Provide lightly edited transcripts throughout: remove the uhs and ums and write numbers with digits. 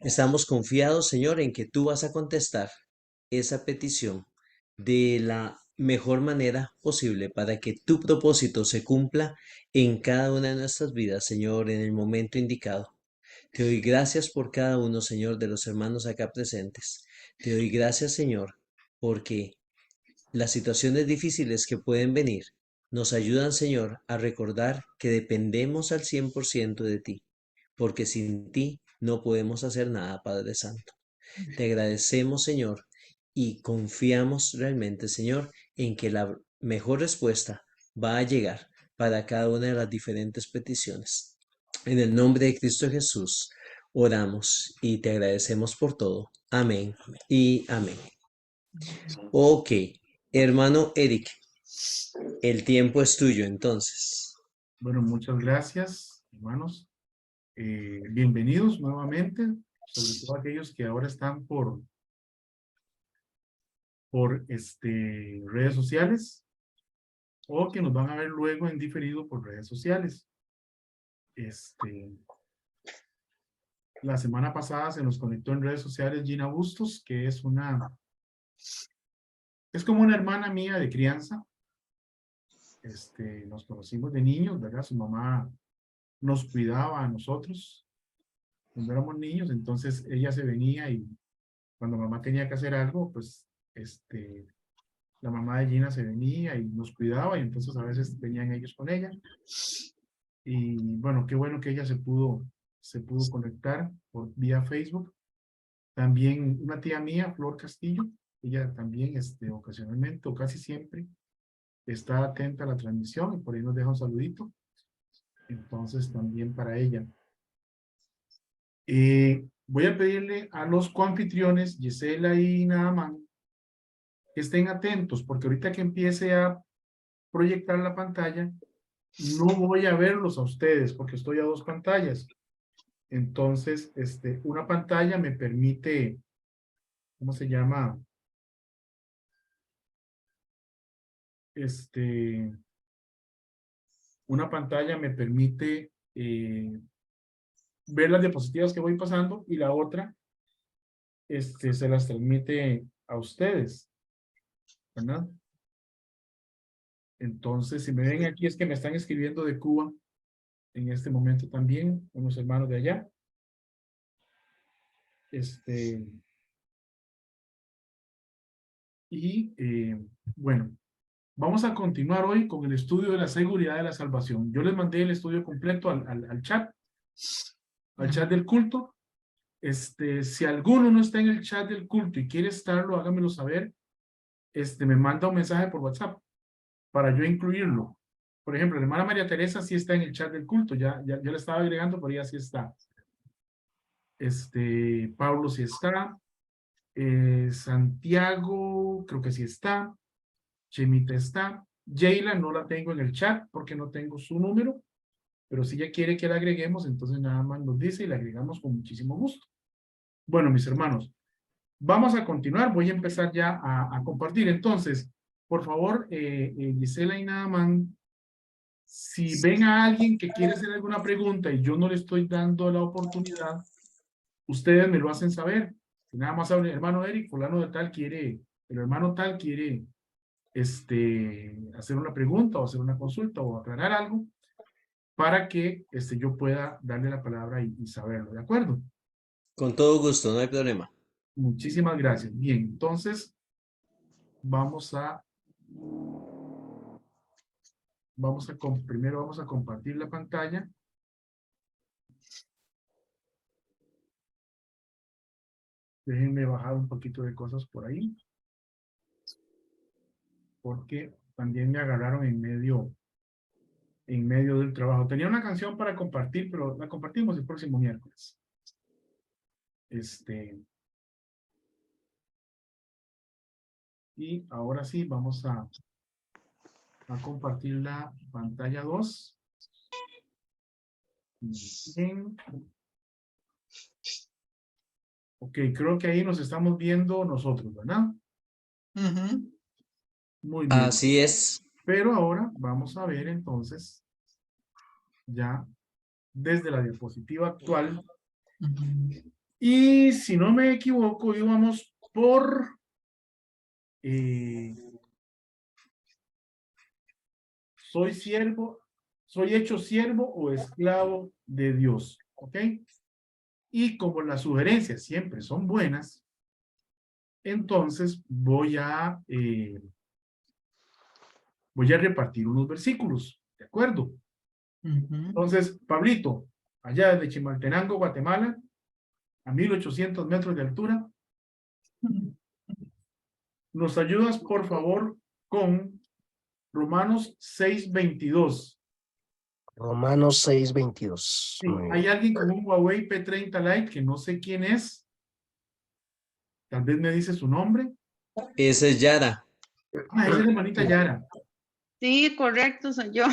Estamos confiados, Señor, en que tú vas a contestar esa petición de la mejor manera posible para que tu propósito se cumpla en cada una de nuestras vidas, Señor, en el momento indicado. Te doy gracias por cada uno, Señor, de los hermanos acá presentes. Te doy gracias, Señor, porque las situaciones difíciles que pueden venir nos ayudan, Señor, a recordar que dependemos al 100% de ti, porque sin ti no podemos hacer nada, Padre Santo. Te agradecemos, Señor, y confiamos realmente, Señor, en que la mejor respuesta va a llegar para cada una de las diferentes peticiones. En el nombre de Cristo Jesús, oramos y te agradecemos por todo. Amén y amén. Ok, hermano Eric, el tiempo es tuyo entonces. Bueno, muchas gracias, hermanos. Bienvenidos nuevamente, sobre todo aquellos que ahora están por redes sociales o que nos van a ver luego en diferido por redes sociales. La semana pasada se nos conectó en redes sociales Gina Bustos, que es como una hermana mía de crianza. Nos conocimos de niños, ¿verdad? Su mamá nos cuidaba a nosotros cuando éramos niños, entonces ella se venía y cuando mamá tenía que hacer algo, pues la mamá de Gina se venía y nos cuidaba y entonces a veces venían ellos con ella. Y bueno, qué bueno que ella se pudo conectar por vía Facebook. También una tía mía, Flor Castillo, ella también ocasionalmente o casi siempre está atenta a la transmisión y por ahí nos deja un saludito. Entonces también para ella. Voy a pedirle a los coanfitriones, Gisela y Naaman, que estén atentos, porque ahorita que empiece a proyectar la pantalla, no voy a verlos a ustedes, porque estoy a dos pantallas. Entonces, una pantalla me permite, ¿cómo se llama? Una pantalla me permite ver las diapositivas que voy pasando y la otra, se las transmite a ustedes, ¿verdad? Entonces, si me ven aquí es que me están escribiendo de Cuba en este momento también, unos hermanos de allá. Bueno, vamos a continuar hoy con el estudio de la seguridad de la salvación. Yo les mandé el estudio completo al chat del culto. Si alguno no está en el chat del culto y quiere estarlo, hágamelo saber. Me manda un mensaje por WhatsApp para yo incluirlo. Por ejemplo, la hermana María Teresa sí está en el chat del culto, ya le estaba agregando, pero ella sí está. Pablo sí está. Santiago, creo que sí está. Chemita está. Jayla no la tengo en el chat porque no tengo su número, pero si ella quiere que la agreguemos, entonces nada más nos dice y la agregamos con muchísimo gusto. Bueno, mis hermanos, vamos a continuar. Voy a empezar ya a compartir. Entonces, por favor, Gisela y Naaman, si ven a alguien que quiere hacer alguna pregunta y yo no le estoy dando la oportunidad, ustedes me lo hacen saber. Si nada más habla, hermano Eric, fulano de tal quiere, el hermano tal quiere hacer una pregunta o hacer una consulta o aclarar algo para que yo pueda darle la palabra y saberlo, ¿de acuerdo? Con todo gusto, no hay problema. Muchísimas gracias. Bien, entonces vamos a, primero vamos a compartir la pantalla. Déjenme bajar un poquito de cosas por ahí, porque también me agarraron en medio del trabajo. Tenía una canción para compartir, pero la compartimos el próximo miércoles. Y ahora sí, vamos a compartir la pantalla 2. Bien. Ok, creo que ahí nos estamos viendo nosotros, ¿verdad? Muy bien. Así es. Pero ahora vamos a ver entonces, ya desde la diapositiva actual, Y si no me equivoco, íbamos por soy siervo, soy hecho siervo o esclavo de Dios. ¿Ok? Y como las sugerencias siempre son buenas, entonces voy a repartir unos versículos. ¿De acuerdo? Entonces, Pablito, allá desde Chimaltenango, Guatemala, a 1800 metros de altura, ¿nos ayudas, por favor, con Romanos 6:22? Romanos 6:22. Sí, Muy bien. hay alguien con un Huawei P30 Lite que no sé quién es. Tal vez me dice su nombre. Esa es Yara. Ah, esa es hermanita Yara. Sí, correcto, soy yo.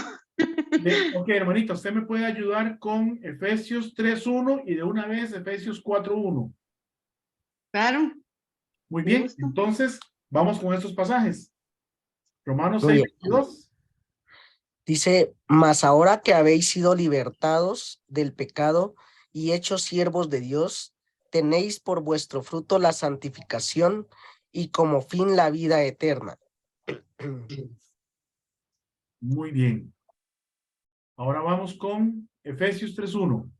Ok, hermanita, usted me puede ayudar con Efesios 3:1 y de una vez Efesios 4:1. Claro, Muy con bien, gusto. entonces vamos con estos pasajes. Romanos Muy bien. 6:22. Dice, mas ahora que habéis sido libertados del pecado y hechos siervos de Dios, tenéis por vuestro fruto la santificación y como fin la vida eterna. Muy bien. Ahora vamos con Efesios 3:1.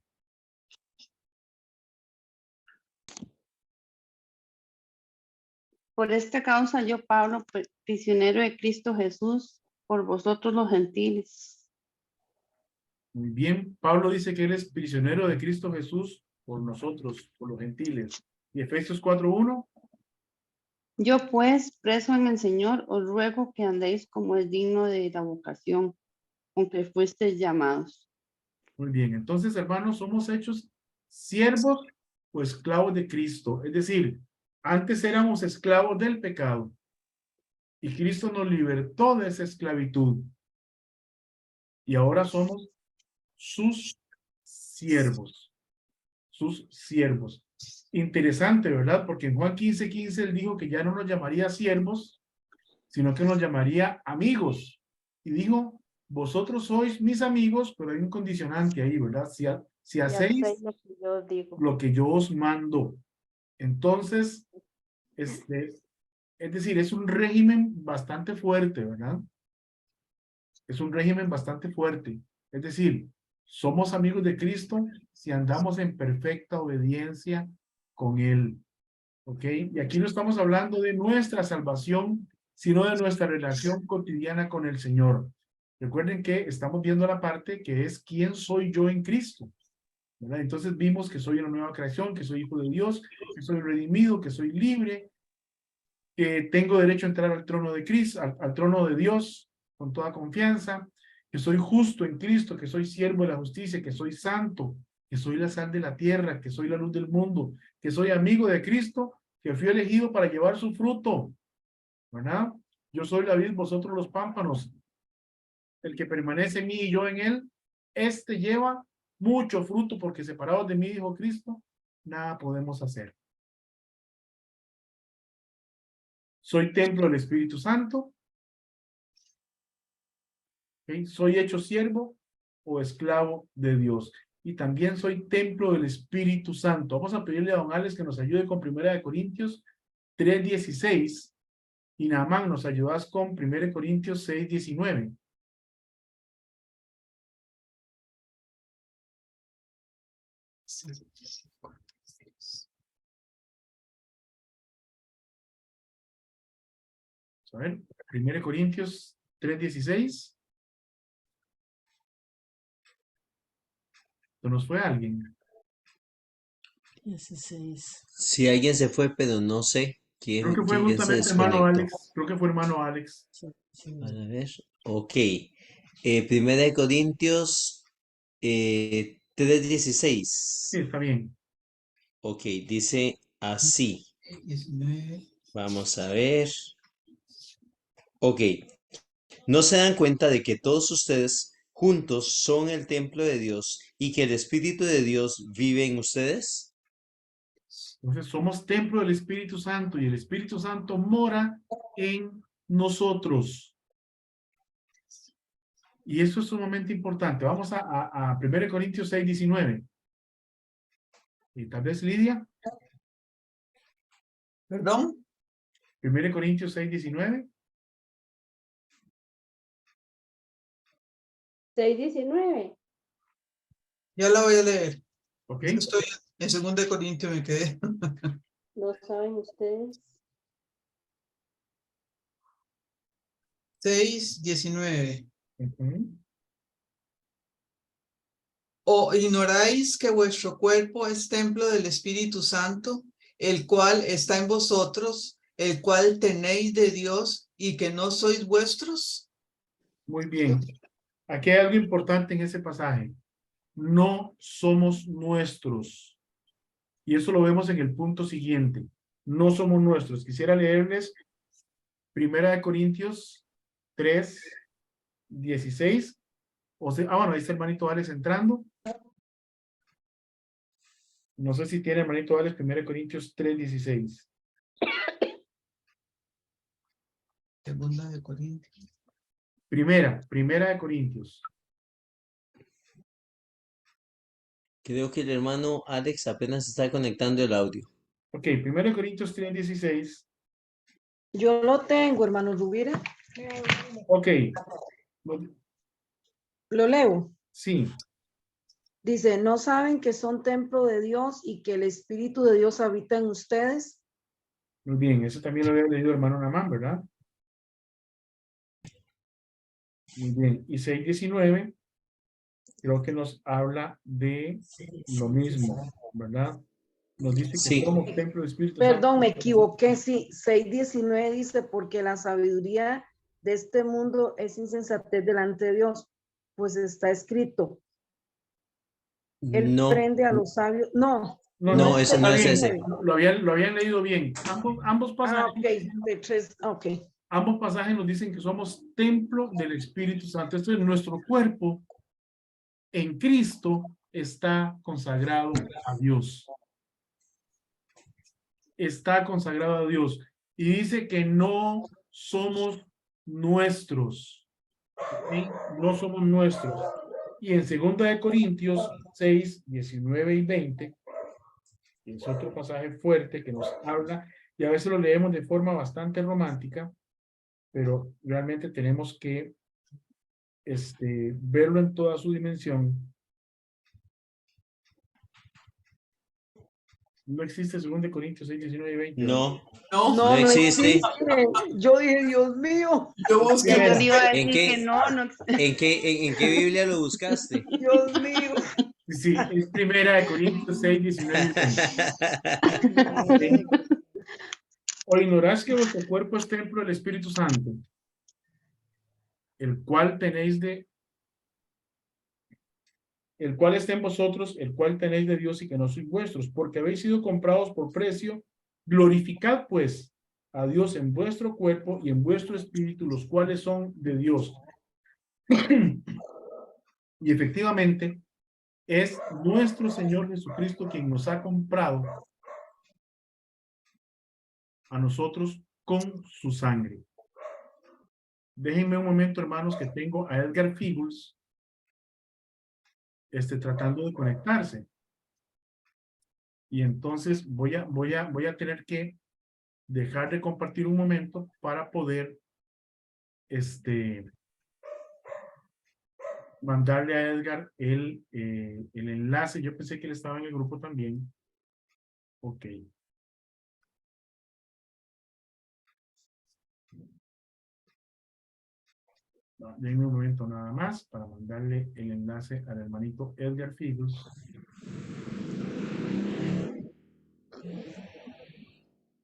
Por esta causa yo, Pablo, prisionero de Cristo Jesús, por vosotros los gentiles. Muy bien. Pablo dice que él es prisionero de Cristo Jesús por nosotros, por los gentiles. Y Efesios 4:1. Yo pues, preso en el Señor, os ruego que andéis como es digno de la vocación con que fuisteis llamados. Muy bien. Entonces, hermanos, somos hechos siervos o esclavos de Cristo. Es decir, antes éramos esclavos del pecado y Cristo nos libertó de esa esclavitud. Y ahora somos sus siervos. Sus siervos. Interesante, ¿verdad? Porque en Juan 15:15 él dijo que ya no nos llamaría siervos, sino que nos llamaría amigos. Y dijo, vosotros sois mis amigos, pero hay un condicionante ahí, ¿verdad? Si hacéis lo que yo digo. lo que yo os mando. Entonces, es decir, es un régimen bastante fuerte, ¿verdad? Es un régimen bastante fuerte. Es decir, somos amigos de Cristo si andamos en perfecta obediencia con Él. ¿Ok? Y aquí no estamos hablando de nuestra salvación, sino de nuestra relación cotidiana con el Señor. Recuerden que estamos viendo la parte que es ¿quién soy yo en Cristo? ¿Verdad? Entonces vimos que soy una nueva creación, que soy hijo de Dios, que soy redimido, que soy libre, que tengo derecho a entrar al trono de Cristo, al trono de Dios con toda confianza, que soy justo en Cristo, que soy siervo de la justicia, que soy santo, que soy la sal de la tierra, que soy la luz del mundo, que soy amigo de Cristo, que fui elegido para llevar su fruto, ¿verdad? Yo soy la vid, vosotros los pámpanos. El que permanece en mí y yo en él, este lleva mucho fruto, porque separados de mí, dijo Cristo, nada podemos hacer. Soy templo del Espíritu Santo. ¿Okay? Soy hecho siervo o esclavo de Dios. Y también soy templo del Espíritu Santo. Vamos a pedirle a don Alex que nos ayude con 1 Corintios 3:16. Y Naamán, nos ayudas con 1 Corintios 6:19. A ver, 1 Corintios 3:16. ¿Se nos fue alguien? 16. Si alguien se fue, pero no sé Creo que quién, fue quién se justamente hermano desconectó. Alex. Creo que fue hermano Alex. Sí, sí. Para ver. Ok. Primera de Corintios 3:16. Sí, está bien. Ok, dice así. 19. Vamos a ver. Ok. ¿No se dan cuenta de que todos ustedes juntos son el templo de Dios y que el Espíritu de Dios vive en ustedes? Entonces somos templo del Espíritu Santo y el Espíritu Santo mora en nosotros. Y eso es sumamente importante. Vamos a 1 Corintios 6:19. Y tal vez Lidia, ¿Perdón? 1 Corintios 6, 19. 6:19. Ya la voy a leer. Ok, Estoy en 2 Corintios, me quedé. ¿No saben ustedes? 6:19. ujú. ¿O ignoráis que vuestro cuerpo es templo del Espíritu Santo, el cual está en vosotros, el cual tenéis de Dios y que no sois vuestros? Muy bien. Aquí hay algo importante en ese pasaje. No somos nuestros. Y eso lo vemos en el punto siguiente. No somos nuestros. Quisiera leerles 1 Corintios 3, 16. Bueno, ahí está el hermanito Alex entrando. No sé si tiene hermanito Alex 1 Corintios 3, 16. 2 Corintios. Primera de Corintios. Creo que el hermano Alex apenas está conectando el audio. Ok, 1 Corintios 3, 16. Yo lo tengo, hermano Rubira. Ok, Lo leo. sí, Dice, ¿no saben que son templo de Dios y que el Espíritu de Dios habita en ustedes? muy bien. Eso también lo había leído hermano Namán, ¿verdad? Muy bien. Y 6, 19, creo que nos habla de lo mismo, ¿verdad? Nos dice que Sí, somos templo del Espíritu Santo. Perdón, me equivoqué. Sí, 6:19 dice, porque la sabiduría de este mundo es insensatez delante de Dios. Pues está escrito, Él no, prende a los sabios. No, No, no no, no, es ese no está es bien. ese. 6:19. Lo habían leído bien. Ambos Ah, pasajes, ok, de 3, ok. ambos pasajes nos dicen que somos templo del Espíritu Santo. Esto es nuestro cuerpo en Cristo está consagrado a Dios. Está consagrado a Dios. Y dice que no somos nuestros. ¿Ok? No somos nuestros. Y en 2 Corintios 6, 19 y 20, es otro pasaje fuerte que nos habla, y a veces lo leemos de forma bastante romántica, pero realmente tenemos que verlo en toda su dimensión. No existe 2 Corintios 6, 19 y 20, ¿verdad? No, No, no No, no existe. existe. Yo dije, Dios mío, yo Yo busqué. Primera. le iba a ¿En decir que qué, no, no. en qué Biblia lo buscaste? Dios mío. Sí, es 1 Corintios 6, 19 y 20. ¿Ok? O ignorás que vuestro cuerpo es templo del Espíritu Santo, el cual está en vosotros, el cual tenéis de Dios y que no sois vuestros, porque habéis sido comprados por precio. Glorificad pues a Dios en vuestro cuerpo y en vuestro espíritu, los cuales son de Dios. Y efectivamente es nuestro Señor Jesucristo quien nos ha comprado a nosotros con su sangre. Déjenme un momento, hermanos, que tengo a Edgar Figuls tratando de conectarse. Y entonces voy a tener que dejar de compartir un momento para poder mandarle a Edgar el enlace. Yo pensé que él estaba en el grupo también. Ok. No, denme un momento nada más para mandarle el enlace al hermanito Edgar Figos.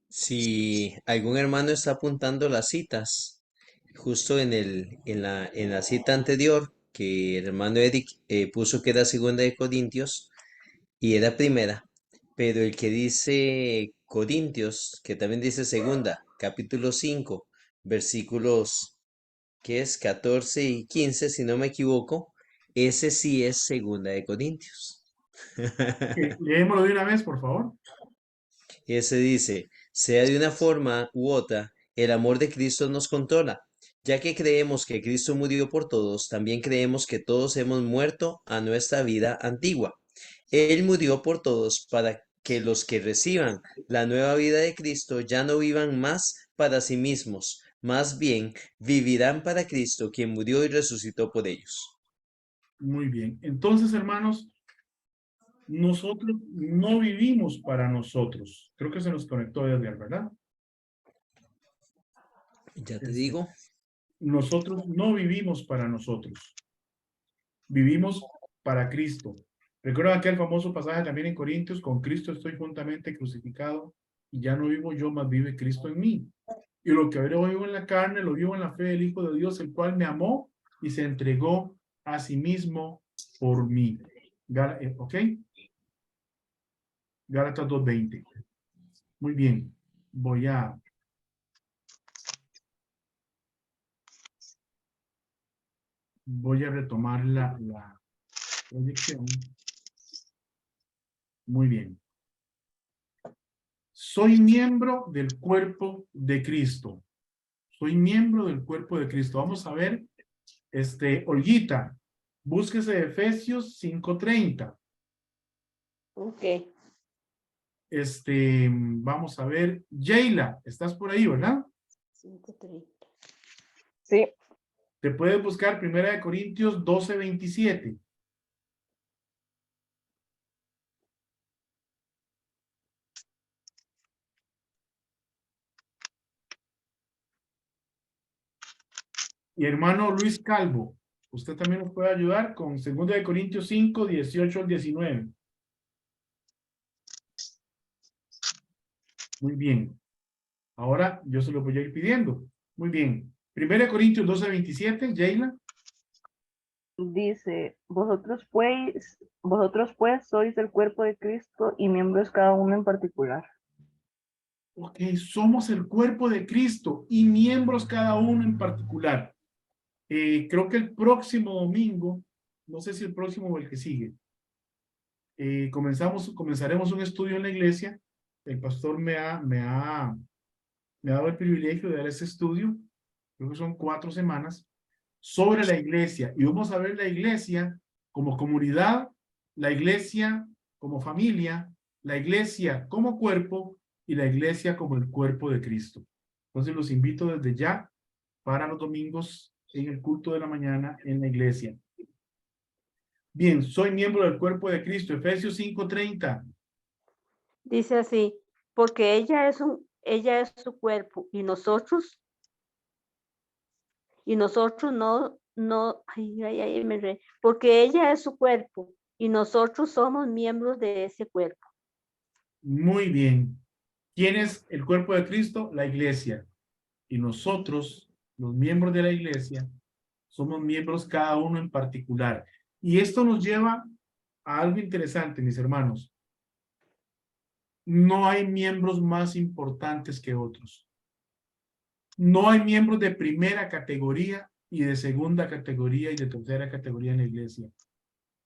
Si algún hermano está apuntando las citas, justo en la cita anterior, que el hermano Eric puso que era 2 Corintios y era primera, pero el que dice Corintios, que también dice segunda, capítulo 5 versículos, que es 14 y 15 si no me equivoco, ese sí es 2 Corintios. Leémoslo de una vez, por favor. Ese dice, sea de una forma u otra, el amor de Cristo nos controla. Ya que creemos que Cristo murió por todos, también creemos que todos hemos muerto a nuestra vida antigua. Él murió por todos para que los que reciban la nueva vida de Cristo ya no vivan más para sí mismos, más bien vivirán para Cristo, quien murió y resucitó por ellos. Muy bien. Entonces, hermanos, nosotros no vivimos para nosotros. Creo que se nos conectó Edgar, ¿verdad? Ya te Este, digo, Nosotros no vivimos para nosotros. Vivimos para Cristo. Recuerda aquel famoso pasaje también en Corintios: con Cristo estoy juntamente crucificado y ya no vivo yo, mas vive Cristo en mí. Y lo que ahora vivo en la carne, lo vivo en la fe del Hijo de Dios, el cual me amó y se entregó a sí mismo por mí. ¿Ok? Gálatas 2:20. Muy bien. Voy a retomar la proyección. Muy bien. Soy miembro del cuerpo de Cristo. Soy miembro del cuerpo de Cristo. Vamos a ver, Olguita, búsquese Efesios 5:30. Ok. Vamos a ver, Sheila, estás por ahí, ¿verdad? 5:30. Sí, Te puedes buscar 1 Corintios 12:27. Y hermano Luis Calvo, usted también nos puede ayudar con 2 Corintios 5:18 al 19. Muy bien. Ahora yo se lo voy a ir pidiendo. Muy bien. 1 Corintios 12:27, Sheila. Dice, vosotros pues sois el cuerpo de Cristo y miembros cada uno en particular. Ok, somos el cuerpo de Cristo y miembros cada uno en particular. Creo que el próximo domingo, no sé si el próximo o el que sigue, comenzaremos un estudio en la iglesia. El pastor me ha dado el privilegio de dar ese estudio, creo que son 4 semanas, sobre la iglesia. Y vamos a ver la iglesia como comunidad, la iglesia como familia, la iglesia como cuerpo y la iglesia como el cuerpo de Cristo. Entonces los invito desde ya para los domingos en el culto de la mañana en la iglesia. Bien, soy miembro del cuerpo de Cristo. Efesios 5:30. Dice así, porque ella es su cuerpo y nosotros porque ella es su cuerpo y nosotros somos miembros de ese cuerpo. Muy bien. ¿Quién es el cuerpo de Cristo? La iglesia. Y nosotros, los miembros de la iglesia, somos miembros cada uno en particular. Y esto nos lleva a algo interesante, mis hermanos. No hay miembros más importantes que otros. No hay miembros de primera categoría y de segunda categoría y de tercera categoría en la iglesia.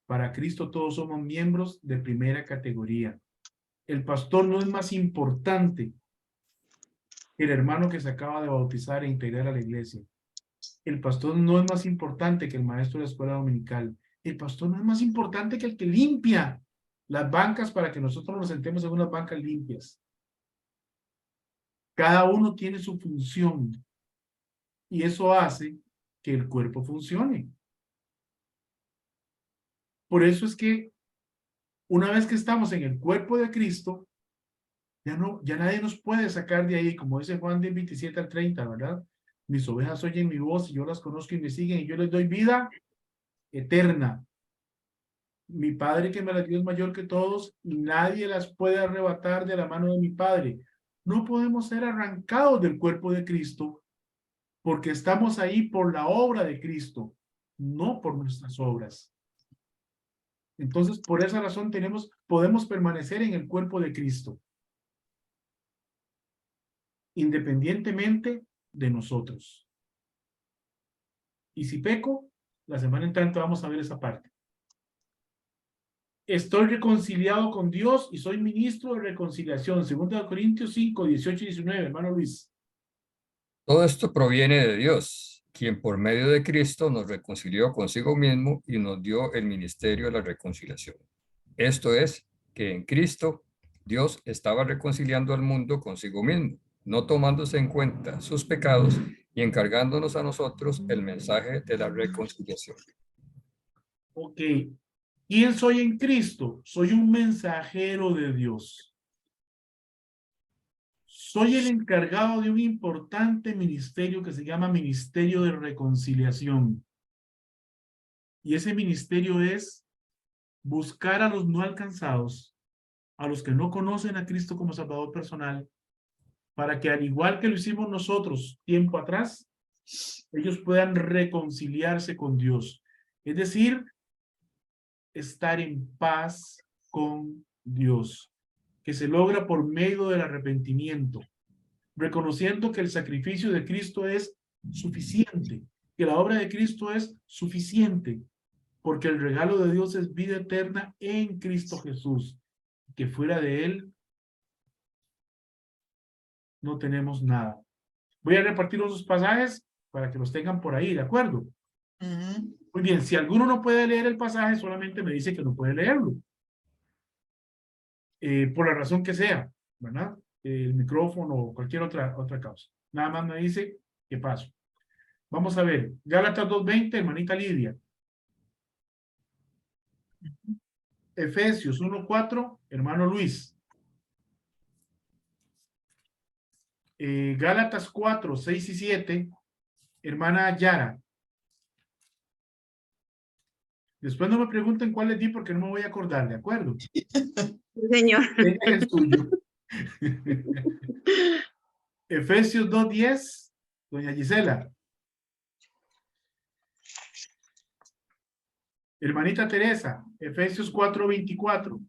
Para Cristo todos somos miembros de primera categoría. El pastor no es más importante que el hermano que se acaba de bautizar e integrar a la iglesia. El pastor no es más importante que el maestro de la escuela dominical. El pastor no es más importante que el que limpia las bancas para que nosotros nos sentemos en unas bancas limpias. Cada uno tiene su función y eso hace que el cuerpo funcione. Por eso es que una vez que estamos en el cuerpo de Cristo, ya nadie nos puede sacar de ahí, como dice Juan 27-30, ¿verdad? Mis ovejas oyen mi voz y yo las conozco y me siguen y yo les doy vida eterna. Mi Padre que me las dio es mayor que todos y nadie las puede arrebatar de la mano de mi Padre. No podemos ser arrancados del cuerpo de Cristo porque estamos ahí por la obra de Cristo, no por nuestras obras. Entonces, por esa razón podemos permanecer en el cuerpo de Cristo, independientemente de nosotros. Y si peco, la semana entrante vamos a ver esa parte. Estoy reconciliado con Dios y soy ministro de reconciliación. 2 Corintios 5:18-19, hermano Luis. Todo esto proviene de Dios, quien por medio de Cristo nos reconcilió consigo mismo y nos dio el ministerio de la reconciliación. Esto es, que en Cristo Dios estaba reconciliando al mundo consigo mismo, no tomándose en cuenta sus pecados y encargándonos a nosotros el mensaje de la reconciliación. Ok. ¿Quién soy en Cristo? Soy un mensajero de Dios. Soy el encargado de un importante ministerio que se llama Ministerio de Reconciliación. Y ese ministerio es buscar a los no alcanzados, a los que no conocen a Cristo como Salvador personal, para que al igual que lo hicimos nosotros tiempo atrás, ellos puedan reconciliarse con Dios. Es decir, estar en paz con Dios, que se logra por medio del arrepentimiento, reconociendo que el sacrificio de Cristo es suficiente, que la obra de Cristo es suficiente, porque el regalo de Dios es vida eterna en Cristo Jesús, que fuera de Él no tenemos nada. Voy a repartir los pasajes para que los tengan por ahí, ¿de acuerdo? Muy bien, si alguno no puede leer el pasaje, solamente me dice que no puede leerlo. Por la razón que sea, ¿verdad? El micrófono o cualquier otra causa. Nada más me dice que paso. Vamos a ver, Gálatas 2:20, hermanita Lidia. Efesios 1:4, hermano Luis. Gálatas 4:6 y 7, hermana Yara. Después no me pregunten cuál les di porque no me voy a acordar, ¿de acuerdo? Señor. Tengan el suyo. Efesios 2:10, doña Gisela. Hermanita Teresa, Efesios 4:24.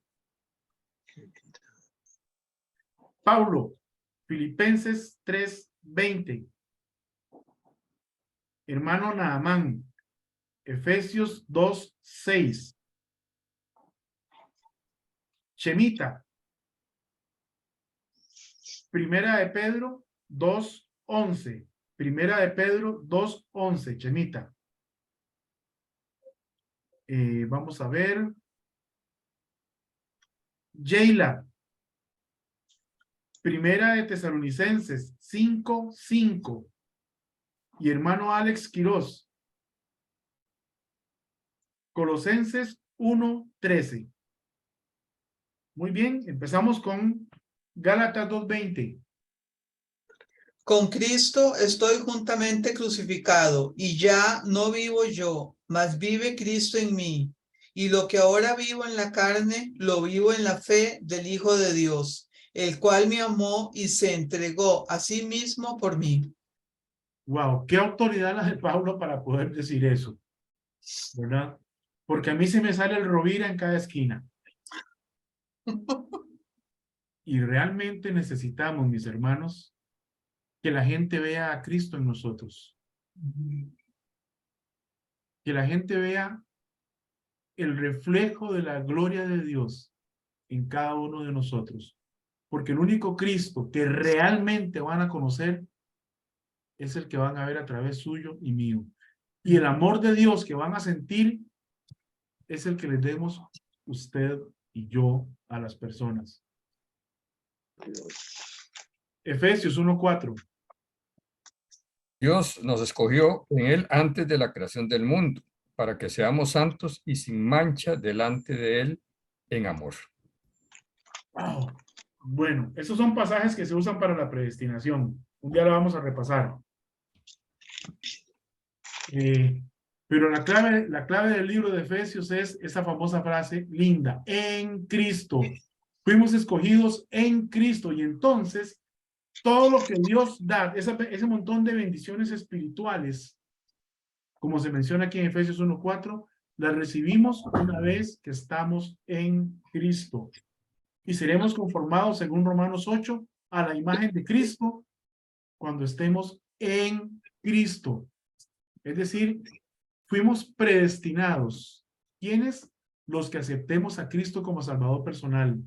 Pablo, Filipenses 3:20. Hermano Naamán, Efesios 2:6. Chemita, Primera de Pedro 2:11. Primera de Pedro 2:11, Chemita. Vamos a ver. Sheila, Primera de Tesalonicenses 5:5. Y hermano Alex Quiroz, Colosenses 1:13. Muy bien, empezamos con Gálatas 2:20. Con Cristo estoy juntamente crucificado, y ya no vivo yo, mas vive Cristo en mí. Y lo que ahora vivo en la carne, lo vivo en la fe del Hijo de Dios, el cual me amó y se entregó a sí mismo por mí. Wow, qué autoridad la de Pablo para poder decir eso, ¿verdad? Porque a mí se me sale el Rovira en cada esquina. Y realmente necesitamos, mis hermanos, que la gente vea a Cristo en nosotros. Que la gente vea el reflejo de la gloria de Dios en cada uno de nosotros. Porque el único Cristo que realmente van a conocer es el que van a ver a través suyo y mío. Y el amor de Dios que van a sentir es el que les demos usted y yo a las personas. Efesios 1:4. Dios nos escogió en Él antes de la creación del mundo, para que seamos santos y sin mancha delante de Él en amor. Wow. Bueno, esos son pasajes que se usan para la predestinación. Un día lo vamos a repasar. Pero la clave del libro de Efesios es esa famosa frase linda, en Cristo. Fuimos escogidos en Cristo y entonces todo lo que Dios da, ese montón de bendiciones espirituales, como se menciona aquí en Efesios 1:4, las recibimos una vez que estamos en Cristo. Y seremos conformados, según Romanos 8, a la imagen de Cristo cuando estemos en Cristo. Es decir, fuimos predestinados. ¿Quiénes? Los que aceptemos a Cristo como Salvador personal.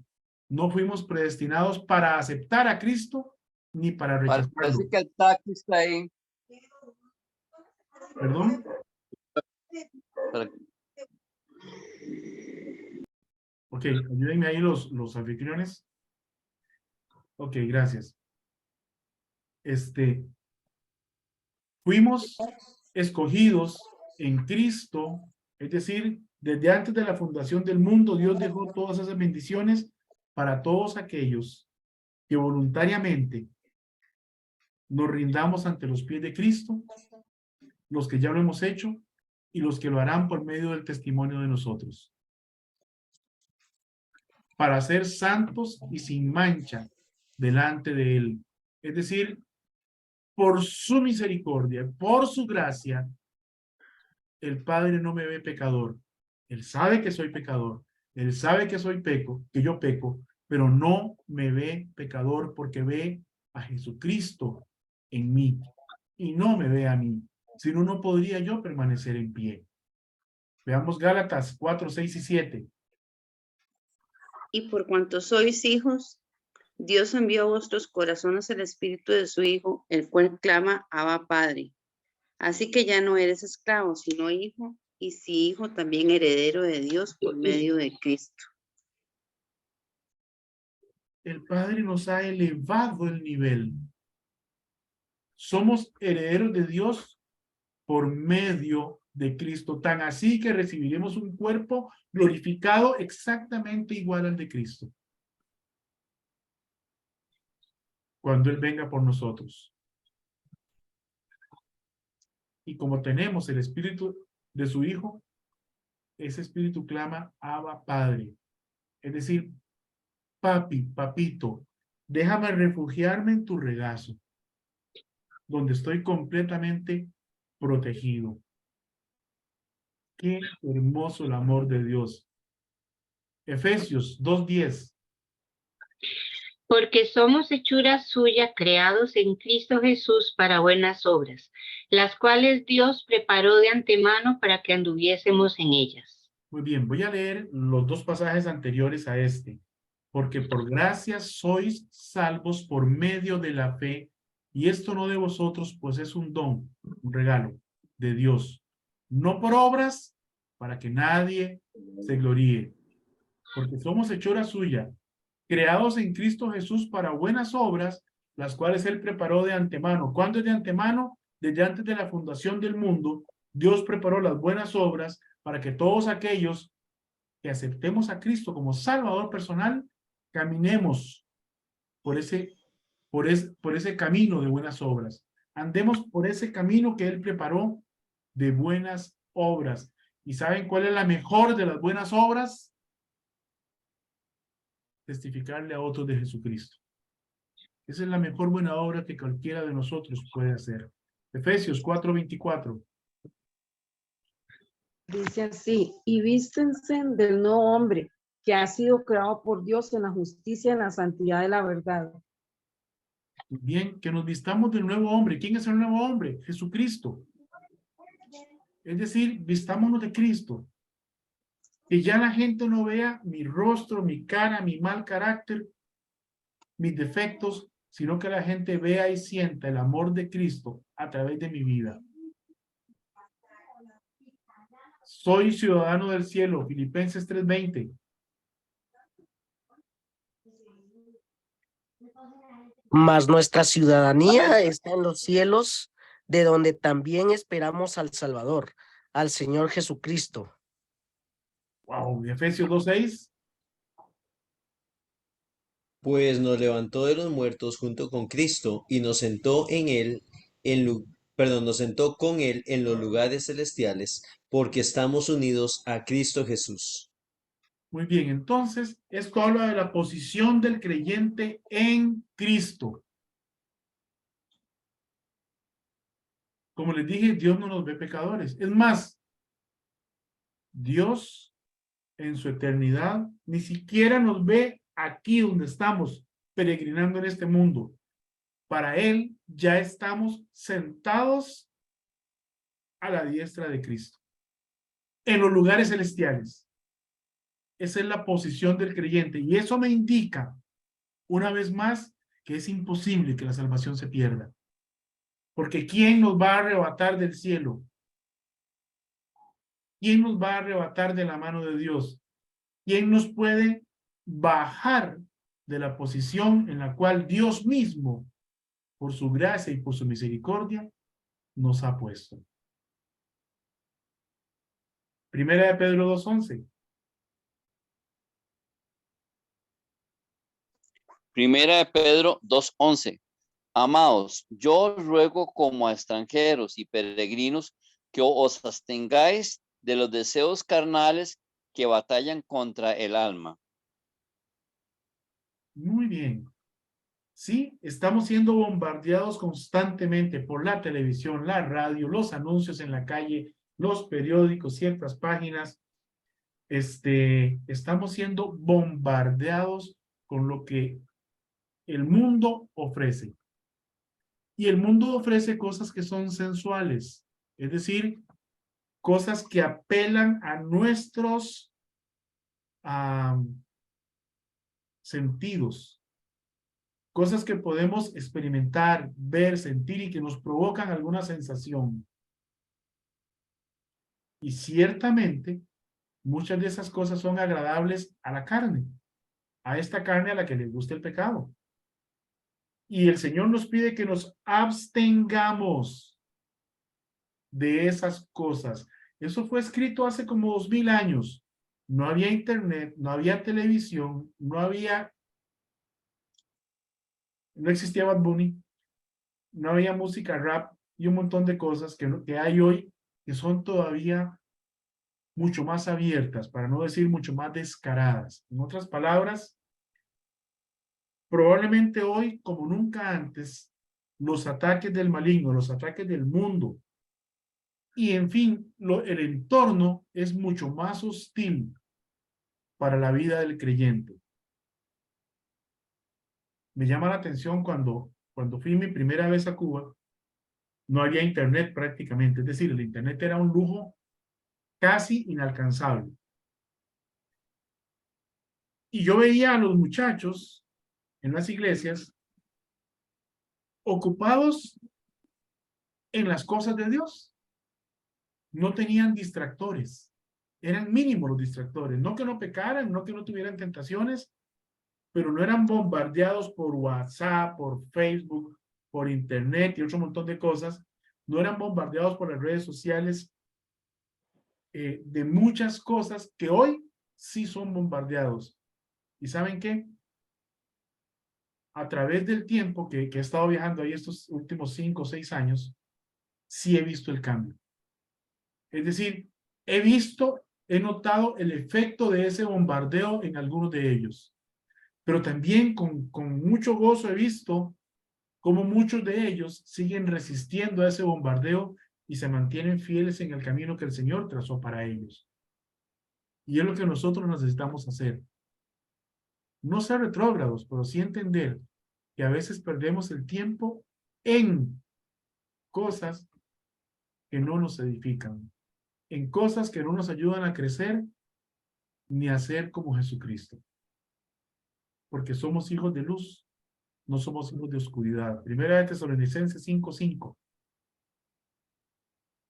No fuimos predestinados para aceptar a Cristo ni para rechazarlo. Parece que el taxi está ahí. ¿Perdón? Para- Ok, ayúdenme ahí los anfitriones. Ok, gracias. Fuimos escogidos en Cristo, es decir, desde antes de la fundación del mundo, Dios dejó todas esas bendiciones para todos aquellos que voluntariamente nos rindamos ante los pies de Cristo, los que ya lo hemos hecho y los que lo harán por medio del testimonio de nosotros, para ser santos y sin mancha delante de Él. Es decir, por su misericordia, por su gracia, el Padre no me ve pecador. Él sabe que soy pecador. Él sabe que que yo peco, pero no me ve pecador porque ve a Jesucristo en mí y no me ve a mí. Si no, no podría yo permanecer en pie. Veamos Gálatas 4, 6 y 7. Y por cuanto sois hijos, Dios envió a vuestros corazones el Espíritu de su Hijo, el cual clama, Abba Padre. Así que ya no eres esclavo, sino hijo, y si hijo, también heredero de Dios por medio de Cristo. El Padre nos ha elevado el nivel. Somos herederos de Dios por medio de Cristo, tan así que recibiremos un cuerpo glorificado exactamente igual al de Cristo, cuando Él venga por nosotros. Y como tenemos el Espíritu de su Hijo, ese Espíritu clama, Abba Padre. Es decir, papi, papito, déjame refugiarme en tu regazo, donde estoy completamente protegido. Qué hermoso el amor de Dios. Efesios 2:10. Porque somos hechura suya, creados en Cristo Jesús para buenas obras, las cuales Dios preparó de antemano para que anduviésemos en ellas. Muy bien, voy a leer los dos pasajes anteriores a este. Porque por gracia sois salvos por medio de la fe, y esto no de vosotros, pues es un don, un regalo de Dios, no por obras, para que nadie se gloríe. Porque somos hechura suya, creados en Cristo Jesús para buenas obras, las cuales Él preparó de antemano. ¿Cuándo es de antemano? Desde antes de la fundación del mundo, Dios preparó las buenas obras para que todos aquellos que aceptemos a Cristo como Salvador personal, caminemos por ese camino de buenas obras. Andemos por ese camino que Él preparó de buenas obras. ¿Y saben cuál es la mejor de las buenas obras? Testificarle a otros de Jesucristo. Esa es la mejor buena obra que cualquiera de nosotros puede hacer. Efesios 4:24. Dice así, y vístense del nuevo hombre, que ha sido creado por Dios en la justicia y en la santidad de la verdad. Bien, que nos vistamos del nuevo hombre. ¿Quién es el nuevo hombre? Jesucristo. Es decir, vistámonos de Cristo. Que ya la gente no vea mi rostro, mi cara, mi mal carácter, mis defectos, sino que la gente vea y sienta el amor de Cristo a través de mi vida. Soy ciudadano del cielo, Filipenses 3:20. Mas nuestra ciudadanía está en los cielos, de donde también esperamos al Salvador, al Señor Jesucristo. Wow, Efesios 2:6. Pues nos levantó de los muertos junto con Cristo y nos sentó nos sentó con él en los lugares celestiales, porque estamos unidos a Cristo Jesús. Muy bien, entonces, esto habla de la posición del creyente en Cristo. Como les dije, Dios no nos ve pecadores. Es más, Dios en su eternidad ni siquiera nos ve aquí donde estamos peregrinando en este mundo. Para Él ya estamos sentados a la diestra de Cristo, en los lugares celestiales. Esa es la posición del creyente. Y eso me indica, una vez más, que es imposible que la salvación se pierda. Porque ¿quién nos va a arrebatar del cielo? ¿Quién nos va a arrebatar de la mano de Dios? ¿quién nos puede bajar de la posición en la cual Dios mismo, por su gracia y por su misericordia, nos ha puesto? Primera de Pedro 2:11. Primera de Pedro 2:11. Amados, yo os ruego como a extranjeros y peregrinos que os abstengáis de los deseos carnales que batallan contra el alma. Muy bien. Sí, estamos siendo bombardeados constantemente por la televisión, la radio, los anuncios en la calle, los periódicos, ciertas páginas. Estamos siendo bombardeados con lo que el mundo ofrece. Y el mundo ofrece cosas que son sensuales, es decir, cosas que apelan a nuestros sentidos, cosas que podemos experimentar, ver, sentir y que nos provocan alguna sensación. Y ciertamente, muchas de esas cosas son agradables a la carne, a esta carne a la que le gusta el pecado. Y el Señor nos pide que nos abstengamos de esas cosas. Eso fue escrito hace como 2000 años. No había internet, no había televisión, no existía Bad Bunny, no había música rap y un montón de cosas que hay hoy que son todavía mucho más abiertas, para no decir mucho más descaradas. En otras palabras, probablemente hoy, como nunca antes, los ataques del maligno, los ataques del mundo, y en fin, el entorno es mucho más hostil para la vida del creyente. Me llama la atención cuando fui mi primera vez a Cuba, no había internet prácticamente, es decir, el internet era un lujo casi inalcanzable. Y yo veía a los muchachos en las iglesias ocupados en las cosas de Dios. No tenían distractores. Eran mínimos los distractores. No que no pecaran, no que no tuvieran tentaciones, pero no eran bombardeados por WhatsApp, por Facebook, por Internet y otro montón de cosas. No eran bombardeados por las redes sociales de muchas cosas que hoy sí son bombardeados. ¿Y saben qué? A través del tiempo que he estado viajando ahí estos últimos 5 o 6 años, sí he visto el cambio. Es decir, he notado el efecto de ese bombardeo en algunos de ellos. Pero también con mucho gozo he visto cómo muchos de ellos siguen resistiendo a ese bombardeo y se mantienen fieles en el camino que el Señor trazó para ellos. Y es lo que nosotros necesitamos hacer. No ser retrógrados, pero sí entender que a veces perdemos el tiempo en cosas que no nos edifican, en cosas que no nos ayudan a crecer ni a ser como Jesucristo. Porque somos hijos de luz, no somos hijos de oscuridad. Primera de Tesalonicenses 5:5.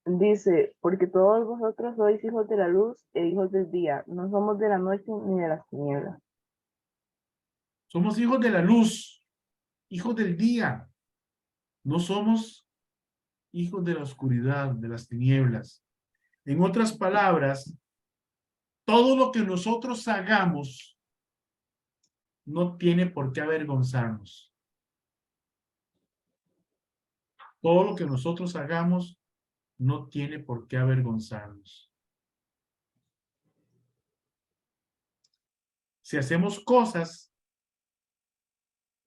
Dice, porque todos vosotros sois hijos de la luz e hijos del día, no somos de la noche ni de las tinieblas. Somos hijos de la luz, hijos del día. No somos hijos de la oscuridad, de las tinieblas. En otras palabras, todo lo que nosotros hagamos no tiene por qué avergonzarnos. Todo lo que nosotros hagamos no tiene por qué avergonzarnos. Si hacemos cosas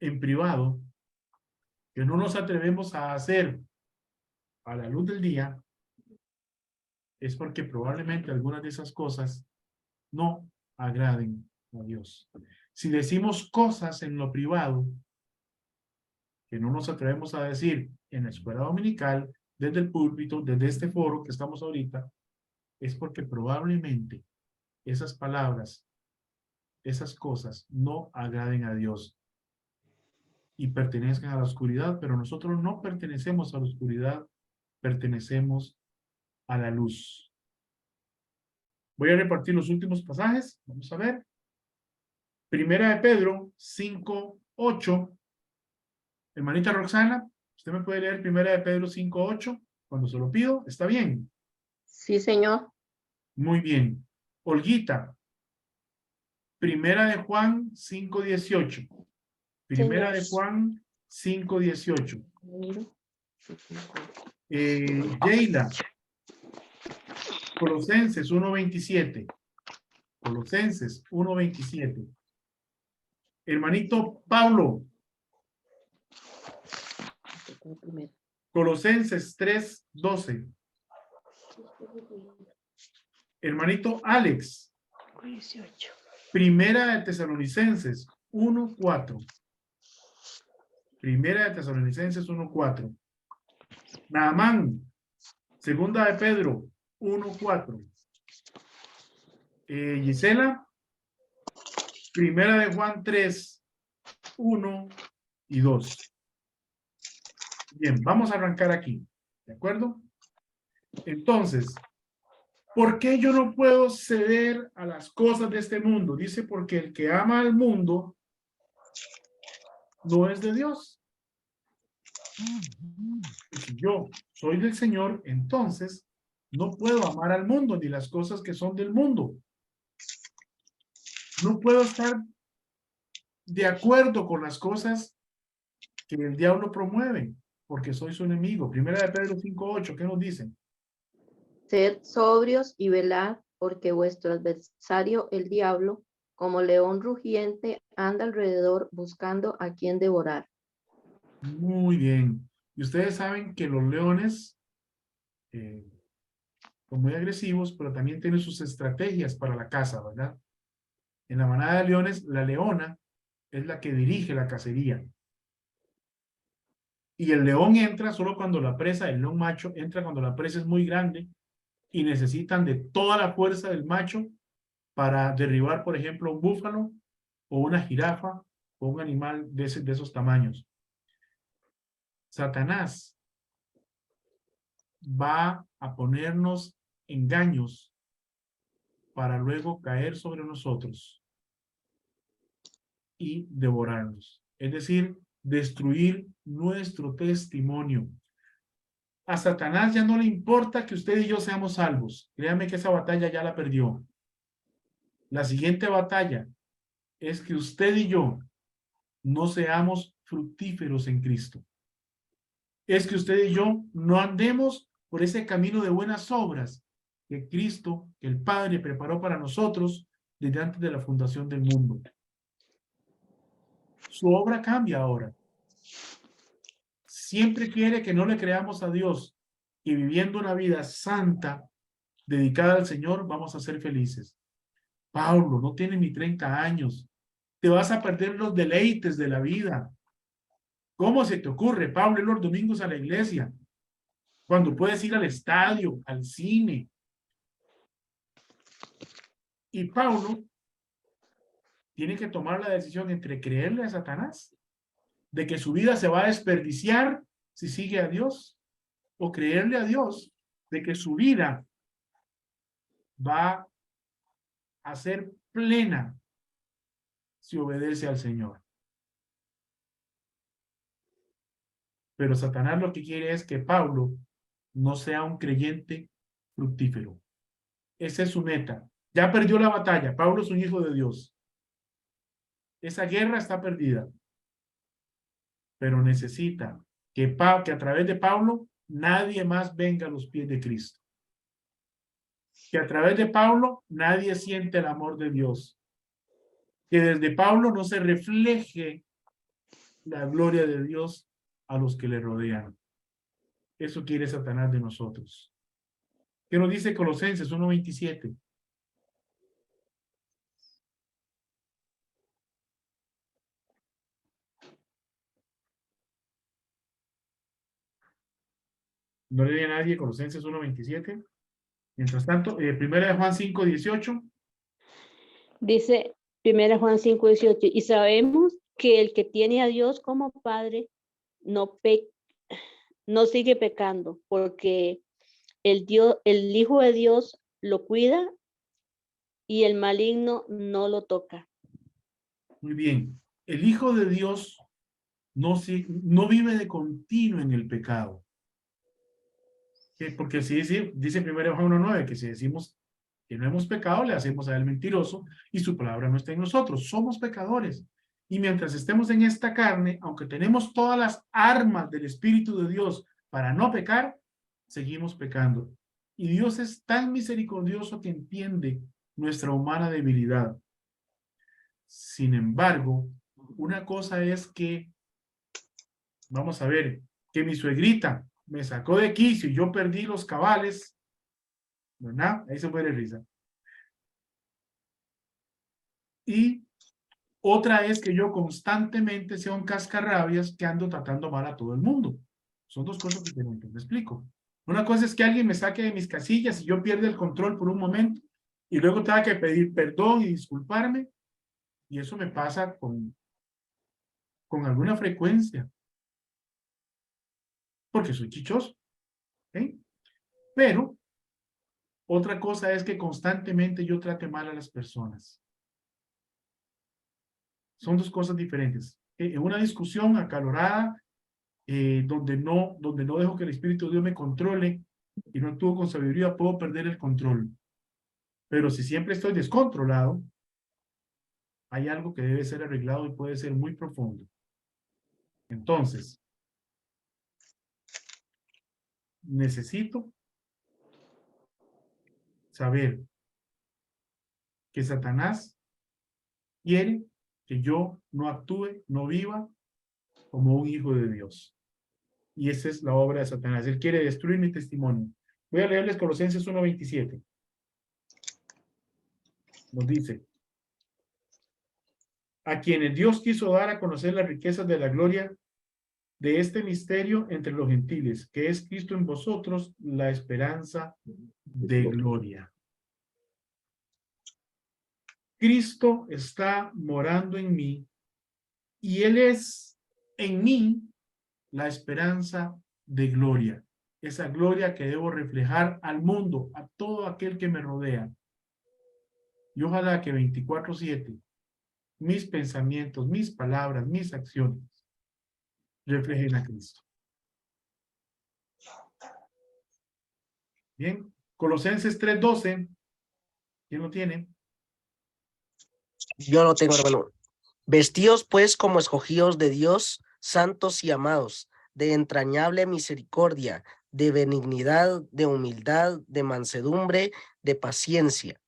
en privado que no nos atrevemos a hacer a la luz del día, es porque probablemente algunas de esas cosas no agraden a Dios. Si decimos cosas en lo privado que no nos atrevemos a decir en la escuela dominical, desde el púlpito, desde este foro que estamos ahorita, es porque probablemente esas palabras, esas cosas no agraden a Dios y pertenezcan a la oscuridad, pero nosotros no pertenecemos a la oscuridad, pertenecemos a la luz. Voy a repartir los últimos pasajes. Vamos a ver. Primera de Pedro 5:8. Hermanita Roxana, ¿usted me puede leer Primera de Pedro 5:8? Cuando se lo pido, ¿está bien? Sí, señor. Muy bien. Olguita, Primera de Juan 5:18. Primera de Juan 5:18. Sheila, Colosenses 1:27. Colosenses 1:27. Hermanito Pablo, Colosenses 3:12. Hermanito Alex, Primera de Tesalonicenses 1:4. Primera de Tesalonicenses 1:4. Naamán, Segunda de Pedro 1:4. Gisela, Primera de Juan 3:1 y 2. Bien, vamos a arrancar aquí, ¿de acuerdo? Entonces, ¿por qué yo no puedo ceder a las cosas de este mundo? Dice, porque el que ama al mundo no es de Dios. Y si yo soy del Señor, entonces no puedo amar al mundo ni las cosas que son del mundo. No puedo estar de acuerdo con las cosas que el diablo promueve, porque soy su enemigo. Primera de Pedro 5:8, ¿qué nos dice? Sed sobrios y velad, porque vuestro adversario, el diablo, como león rugiente, anda alrededor buscando a quien devorar. Muy bien. Y ustedes saben que los leones son muy agresivos, pero también tienen sus estrategias para la caza, ¿verdad? En la manada de leones, la leona es la que dirige la cacería. Y el león entra solo cuando la presa, el león macho, entra cuando la presa es muy grande y necesitan de toda la fuerza del macho para derribar, por ejemplo, un búfalo o una jirafa o un animal de esos tamaños. Satanás va a ponernos engaños para luego caer sobre nosotros y devorarnos. Es decir, destruir nuestro testimonio. A Satanás ya no le importa que usted y yo seamos salvos. Créame que esa batalla ya la perdió. La siguiente batalla es que usted y yo no seamos fructíferos en Cristo. Es que usted y yo no andemos por ese camino de buenas obras que Cristo, que el Padre preparó para nosotros desde antes de la fundación del mundo. Su obra cambia ahora. Siempre quiere que no le creamos a Dios y viviendo una vida santa, dedicada al Señor, vamos a ser felices. Pablo, no tienes ni 30 años. Te vas a perder los deleites de la vida. ¿Cómo se te ocurre, Pablo, ir los domingos a la iglesia? Cuando puedes ir al estadio, al cine. Y Pablo tiene que tomar la decisión entre creerle a Satanás, de que su vida se va a desperdiciar si sigue a Dios, o creerle a Dios de que su vida va a ser plena si obedece al Señor. Pero Satanás lo que quiere es que Pablo no sea un creyente fructífero. Esa es su meta. Ya perdió la batalla. Pablo es un hijo de Dios. Esa guerra está perdida. Pero necesita que a través de Pablo nadie más venga a los pies de Cristo. Que a través de Pablo nadie siente el amor de Dios. Que desde Pablo no se refleje la gloria de Dios a los que le rodean. Eso quiere Satanás de nosotros. ¿Qué nos dice Colosenses 1:27? No le lee a nadie Colosenses 1:27. Mientras tanto, primera de Juan 5:18. Dice 1 Juan 5:18, y sabemos que el que tiene a Dios como Padre no sigue pecando, porque el Hijo de Dios lo cuida y el maligno no lo toca. Muy bien. El Hijo de Dios no vive de continuo en el pecado. ¿Qué? Porque si dice 1 Juan 1:9 que si decimos que no hemos pecado, le hacemos a él mentiroso y su palabra no está en nosotros. Somos pecadores. Y mientras estemos en esta carne, aunque tenemos todas las armas del Espíritu de Dios para no pecar, seguimos pecando. Y Dios es tan misericordioso que entiende nuestra humana debilidad. Sin embargo, una cosa es que, vamos a ver, que mi suegrita me sacó de quicio y yo perdí los cabales, ¿verdad? Ahí se muere risa. Y otra es que yo constantemente sea un cascarrabias que ando tratando mal a todo el mundo. Son dos cosas diferentes, me explico. Una cosa es que alguien me saque de mis casillas y yo pierda el control por un momento y luego tenga que pedir perdón y disculparme. Y eso me pasa con alguna frecuencia. Porque soy chichoso. ¿Okay? Pero otra cosa es que constantemente yo trate mal a las personas. Son dos cosas diferentes. En una discusión acalorada, donde no dejo que el Espíritu de Dios me controle y no actúo con sabiduría, puedo perder el control. Pero si siempre estoy descontrolado, hay algo que debe ser arreglado y puede ser muy profundo. Entonces, necesito saber que Satanás quiere que yo no actúe, no viva como un hijo de Dios. Y esa es la obra de Satanás. Él quiere destruir mi testimonio. Voy a leerles Colosenses 1:27. Nos dice: a quienes Dios quiso dar a conocer las riquezas de la gloria de este misterio entre los gentiles, que es Cristo en vosotros, la esperanza de gloria. Cristo está morando en mí y Él es en mí la esperanza de gloria. Esa gloria que debo reflejar al mundo, a todo aquel que me rodea. Y ojalá que 24/7 mis pensamientos, mis palabras, mis acciones reflejen a Cristo. Bien, Colosenses 3:12. ¿Quién lo tiene? Yo lo tengo, hermano. Vestíos pues como escogidos de Dios, santos y amados, de entrañable misericordia, de benignidad, de humildad, de mansedumbre, de paciencia.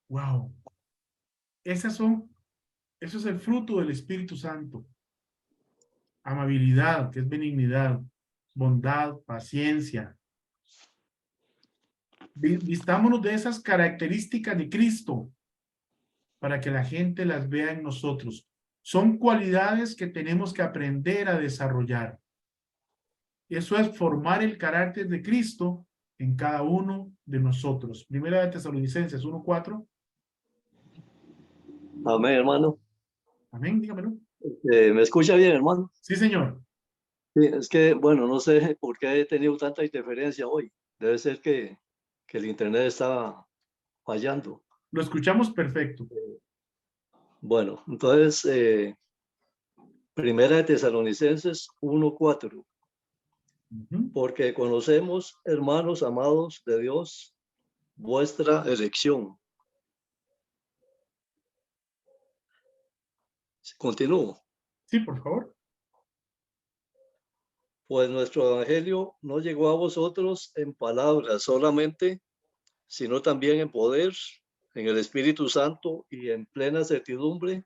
Wow. Eso es el fruto del Espíritu Santo. Amabilidad, que es benignidad, bondad, paciencia. Vistámonos de esas características de Cristo para que la gente las vea en nosotros. Son cualidades que tenemos que aprender a desarrollar. Eso es formar el carácter de Cristo en cada uno de nosotros. Primera de Tesalonicenses 1:4. Amén, hermano. Amén, dígamelo. ¿Me escucha bien, hermano? Sí, señor. Sí, es que, bueno, no sé por qué he tenido tanta interferencia hoy. Debe ser que el internet está fallando. Lo escuchamos perfecto. Bueno, entonces, Primera de Tesalonicenses 1:4. Porque conocemos, hermanos amados de Dios, vuestra elección. ¿Continúo? Sí, por favor. Pues nuestro evangelio no llegó a vosotros en palabras solamente, sino también en poder, en el Espíritu Santo y en plena certidumbre,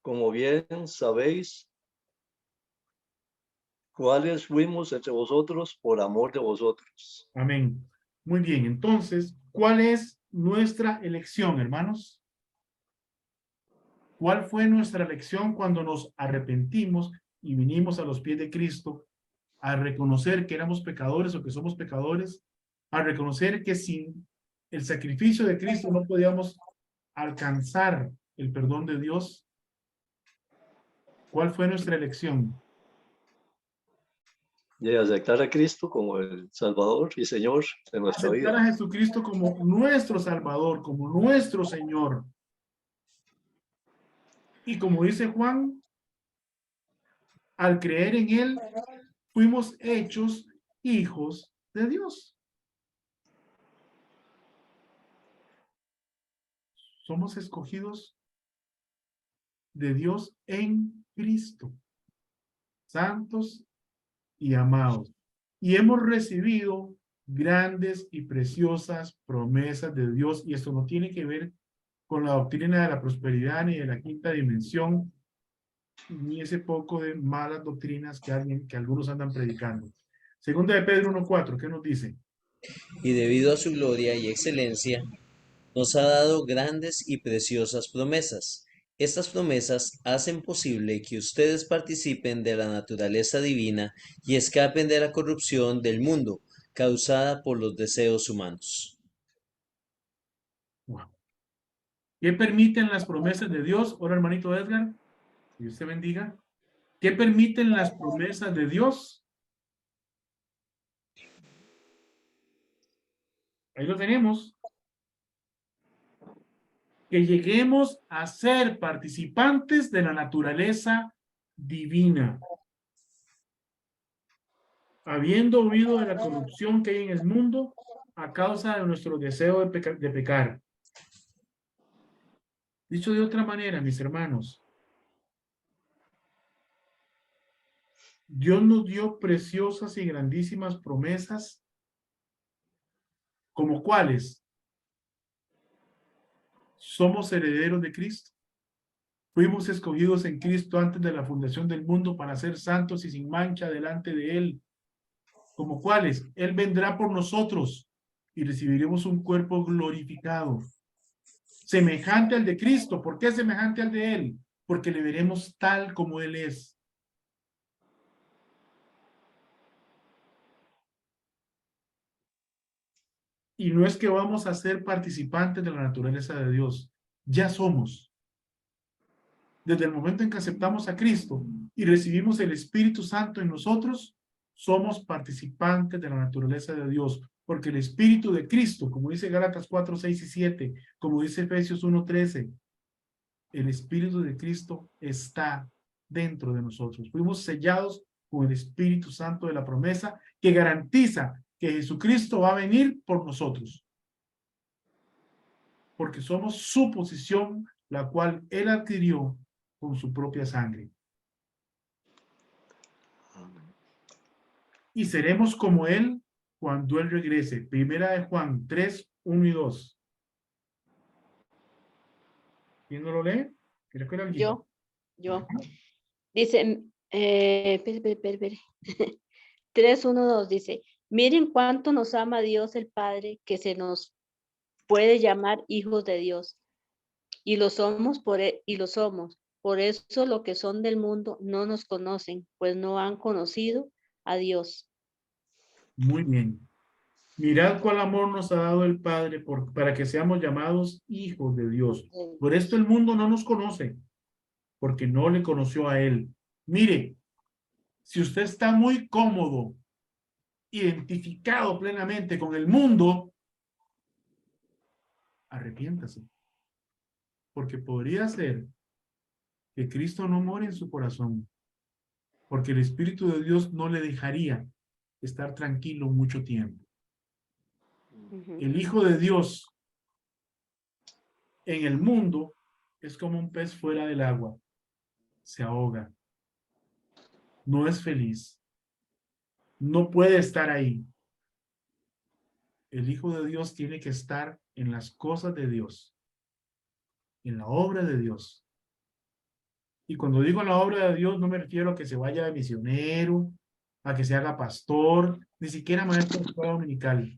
como bien sabéis, cuáles fuimos entre vosotros por amor de vosotros. Amén. Muy bien, entonces, ¿cuál es nuestra elección, hermanos? ¿Cuál fue nuestra elección cuando nos arrepentimos y vinimos a los pies de Cristo a reconocer que éramos pecadores o que somos pecadores, a reconocer que sin el sacrificio de Cristo no podíamos alcanzar el perdón de Dios? ¿Cuál fue nuestra elección? Y aceptar a Cristo como el Salvador y Señor de nuestra Aceptar vida. a Jesucristo como nuestro Salvador, como nuestro Señor. Y como dice Juan, al creer en Él, fuimos hechos hijos de Dios. Somos escogidos de Dios en Cristo, santos y amados. Y hemos recibido grandes y preciosas promesas de Dios. Y esto no tiene que ver con la doctrina de la prosperidad ni de la quinta dimensión, ni ese poco de malas doctrinas que algunos andan predicando. Segunda de Pedro 1:4, ¿qué nos dice? Y debido a su gloria y excelencia, nos ha dado grandes y preciosas promesas. Estas promesas hacen posible que ustedes participen de la naturaleza divina y escapen de la corrupción del mundo causada por los deseos humanos. Wow. ¿Qué permiten las promesas de Dios? Hola, hermanito Edgar. Que Dios te bendiga. ¿Qué permiten las promesas de Dios? Ahí lo tenemos. Que lleguemos a ser participantes de la naturaleza divina. Habiendo huido de la corrupción que hay en el mundo a causa de nuestro deseo de pecar. Dicho de otra manera, mis hermanos, Dios nos dio preciosas y grandísimas promesas, como cuáles. Somos herederos de Cristo. Fuimos escogidos en Cristo antes de la fundación del mundo para ser santos y sin mancha delante de Él. Como cuáles, Él vendrá por nosotros y recibiremos un cuerpo glorificado, semejante al de Cristo. ¿Por qué semejante al de Él? Porque le veremos tal como Él es. Y no es que vamos a ser participantes de la naturaleza de Dios, ya somos. Desde el momento en que aceptamos a Cristo y recibimos el Espíritu Santo en nosotros, somos participantes de la naturaleza de Dios, porque el Espíritu de Cristo, como dice Gálatas 4, 6 y 7, como dice Efesios 1, 13, el Espíritu de Cristo está dentro de nosotros. Fuimos sellados con el Espíritu Santo de la promesa que garantiza que Jesucristo va a venir por nosotros. Porque somos su posición, la cual Él adquirió con su propia sangre. Y seremos como Él cuando Él regrese. Primera de Juan 3, 1 y 2. ¿Quién no lo lee? Creo que era alguien. Yo. Dice, 3, 1, 2 dice, miren cuánto nos ama Dios el Padre, que se nos puede llamar hijos de Dios. Y lo somos por eso los que son del mundo no nos conocen, pues no han conocido a Dios. Muy bien. Mirad cuál amor nos ha dado el Padre para que seamos llamados hijos de Dios. Por esto el mundo no nos conoce, porque no le conoció a Él. Mire, si usted está muy cómodo, identificado plenamente con el mundo, arrepiéntase. Porque podría ser que Cristo no more en su corazón, porque el Espíritu de Dios no le dejaría estar tranquilo mucho tiempo. El Hijo de Dios en el mundo es como un pez fuera del agua. Se ahoga. No es feliz. No puede estar ahí. El Hijo de Dios tiene que estar en las cosas de Dios, en la obra de Dios. Y cuando digo la obra de Dios, no me refiero a que se vaya de misionero, a que se haga pastor, ni siquiera maestro de escuela dominical.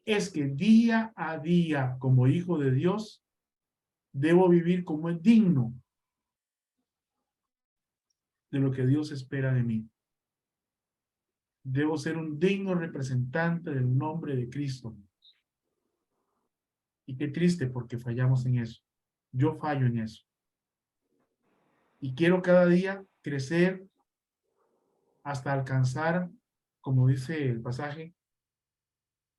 Es que día a día, como hijo de Dios, debo vivir como es digno de lo que Dios espera de mí. Debo ser un digno representante del nombre de Cristo. Y qué triste porque fallamos en eso. Yo fallo en eso. Y quiero cada día crecer hasta alcanzar como dice el pasaje,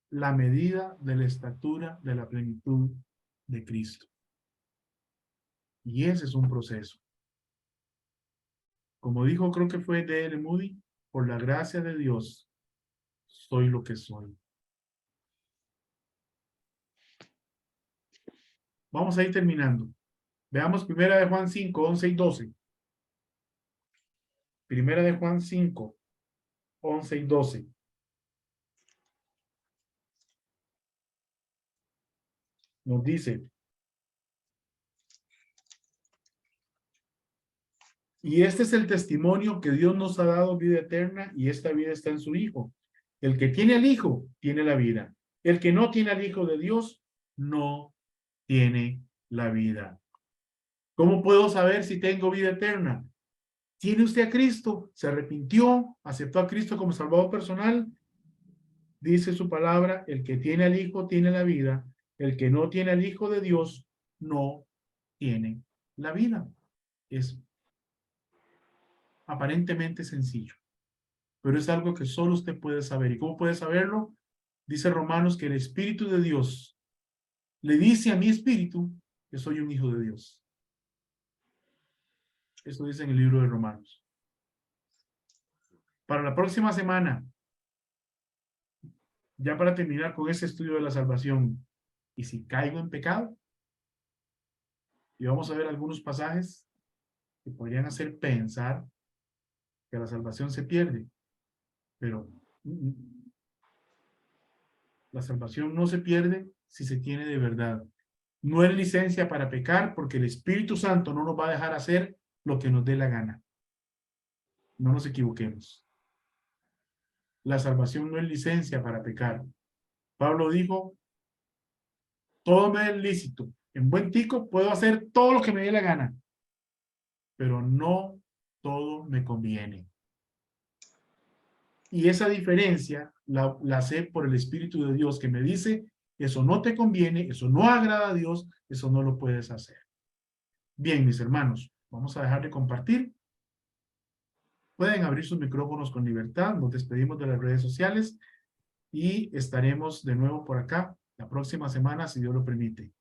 la medida de la estatura de la plenitud de Cristo. Y ese es un proceso. Como dijo, creo que fue D.L. Moody, por la gracia de Dios, soy lo que soy. Vamos a ir terminando. Veamos Primera de Juan 5, 11 y 12. Primera de Juan 5, 11 y 12. Nos dice: y este es el testimonio que Dios nos ha dado, vida eterna, y esta vida está en su Hijo. El que tiene al Hijo, tiene la vida. El que no tiene al Hijo de Dios, no tiene la vida. ¿Cómo puedo saber si tengo vida eterna? ¿Tiene usted a Cristo? ¿Se arrepintió? ¿Aceptó a Cristo como Salvador personal? Dice su palabra: el que tiene al Hijo tiene la vida. El que no tiene al Hijo de Dios no tiene la vida. Es aparentemente sencillo, pero es algo que solo usted puede saber. ¿Y cómo puede saberlo? Dice Romanos que el Espíritu de Dios le dice a mi espíritu que soy un hijo de Dios. Esto dice en el libro de Romanos. Para la próxima semana, ya para terminar con ese estudio de la salvación, ¿y si caigo en pecado? Y vamos a ver algunos pasajes que podrían hacer pensar que la salvación se pierde, pero la salvación no se pierde si se tiene de verdad. No es licencia para pecar, porque el Espíritu Santo no nos va a dejar hacer lo que nos dé la gana. No nos equivoquemos. La salvación no es licencia para pecar. Pablo dijo: todo me es lícito. En buen tico puedo hacer todo lo que me dé la gana, pero no todo me conviene. Y esa diferencia la sé por el Espíritu de Dios, que me dice: eso no te conviene, eso no agrada a Dios, eso no lo puedes hacer. Bien, mis hermanos, vamos a dejar de compartir. Pueden abrir sus micrófonos con libertad. Nos despedimos de las redes sociales y estaremos de nuevo por acá la próxima semana, si Dios lo permite.